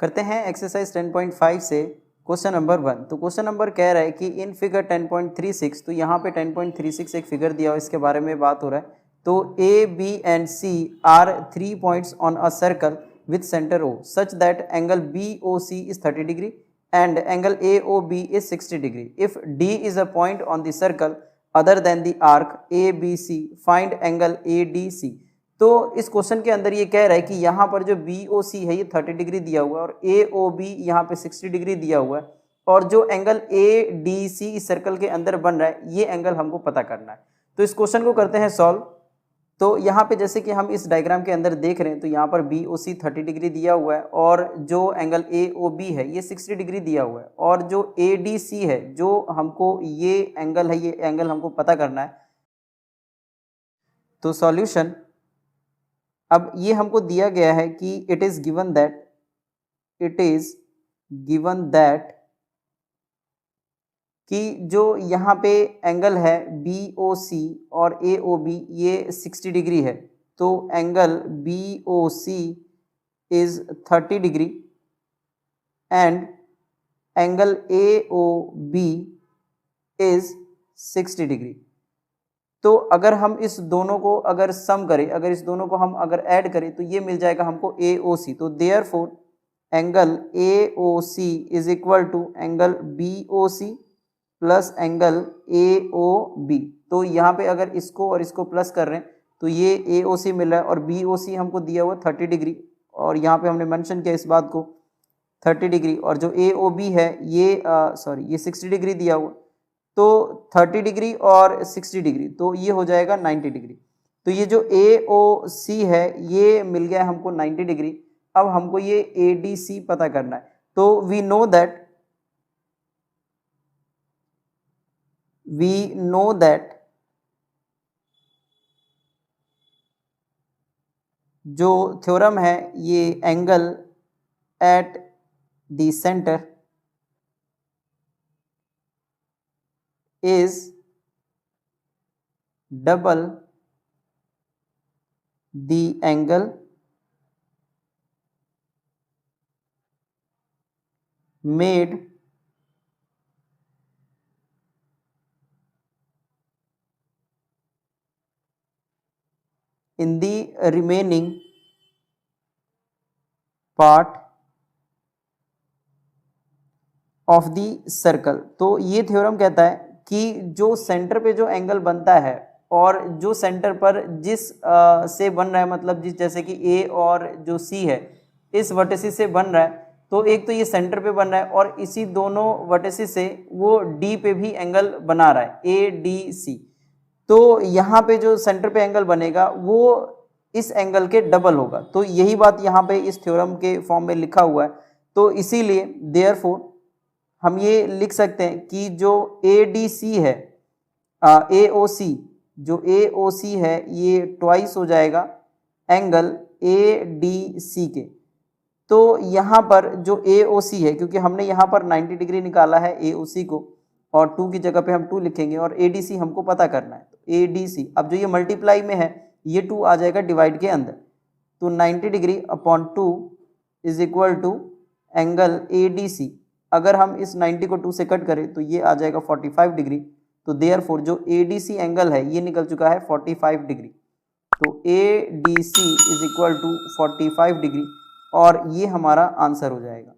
करते हैं एक्सरसाइज 10.5 से क्वेश्चन नंबर 1। तो क्वेश्चन नंबर कह रहा है कि इन फिगर 10.36, तो यहाँ पे 10.36 एक फिगर दिया हो, इसके बारे में बात हो रहा है। तो A B and C are 3 points on a circle with centre O such that angle B O C is 30 degree and angle A O B is 60 degree. If D is a point on the circle other than the arc A B C, find angle A D C. तो इस question के अंदर ये कह रहा है कि यहाँ पर जो बी ओ सी है ये 30 डिग्री दिया हुआ है और ए ओ बी यहाँ पे 60 डिग्री दिया हुआ है, और जो एंगल ए डी सी इस सर्कल के अंदर बन रहा है ये एंगल हमको पता करना है। तो इस क्वेश्चन को करते हैं सॉल्व। तो यहाँ पे जैसे कि हम इस डायग्राम के अंदर देख रहे हैं, तो यहाँ पर बी ओ सी 30 डिग्री दिया हुआ है और जो एंगल ए ओ बी है ये 60 डिग्री दिया हुआ है, और जो ए डी सी है जो हमको ये एंगल है ये एंगल हमको पता करना है। तो सॉल्यूशन, अब ये हमको दिया गया है कि इट इज गिवन दैट कि जो यहाँ पे एंगल है बी ओ सी और ए ओ बी ये 60 डिग्री है, तो angle B O C is 30 degree and angle A O B is 60 degree. तो अगर हम इस दोनों को अगर सम करें, अगर इस दोनों को हम अगर ऐड करें तो ये मिल जाएगा हमको ए ओ सी। तो therefore angle A O C is equal to angle B O C plus angle A O B. तो यहाँ पे अगर इसको और इसको प्लस कर रहे हैं तो ये ए ओ सी मिल रहा है और बी ओ सी हमको दिया हुआ 30 डिग्री, और यहाँ पे हमने मेंशन किया इस बात को 30 डिग्री, और जो ए ओ बी है ये ये 60 डिग्री दिया हुआ, तो 30 डिग्री और 60 डिग्री तो ये हो जाएगा 90 डिग्री। तो ये जो ए ओ सी है ये मिल गया हमको 90 डिग्री। अब हमको ये ए डी सी पता करना है। तो वी नो दैट जो थ्योरम है ये angle at the centre is double the angle made in the remaining part of the circle। तो ये थ्योरम कहता है कि जो सेंटर पे जो एंगल बनता है और जो सेंटर पर जिस से बन रहा है, मतलब जिस जैसे कि ए और जो सी है इस वर्टिसिस से बन रहा है, तो एक तो ये सेंटर पे बन रहा है और इसी दोनों वर्टिसिस से वो डी पे भी एंगल बना रहा है ए डी सी। तो यहाँ पे जो सेंटर पे एंगल बनेगा वो इस एंगल के डबल होगा। तो यही बात यहाँ पे इस थ्योरम के फॉर्म में लिखा हुआ है। तो इसीलिए देयरफॉर हम ये लिख सकते हैं कि जो ए डी सी है ए ओ सी, जो ए ओ सी है ये ट्वाइस हो जाएगा एंगल ए डी सी के। तो यहाँ पर जो ए ओ सी है, क्योंकि हमने यहाँ पर 90 डिग्री निकाला है ए ओ सी को, और 2 की जगह पे हम 2 लिखेंगे, और ए डी सी हमको पता करना है। तो ए डी सी, अब जो ये मल्टीप्लाई में है ये 2 आ जाएगा डिवाइड के अंदर, तो 90 degree upon 2 is equal to angle A D C. अगर हम इस 90 को 2 से कट करें तो ये आ जाएगा 45 डिग्री। तो देयरफॉर जो ए डी सी एंगल है ये निकल चुका है 45 डिग्री। तो A D C is equal to 45 degree, और ये हमारा आंसर हो जाएगा।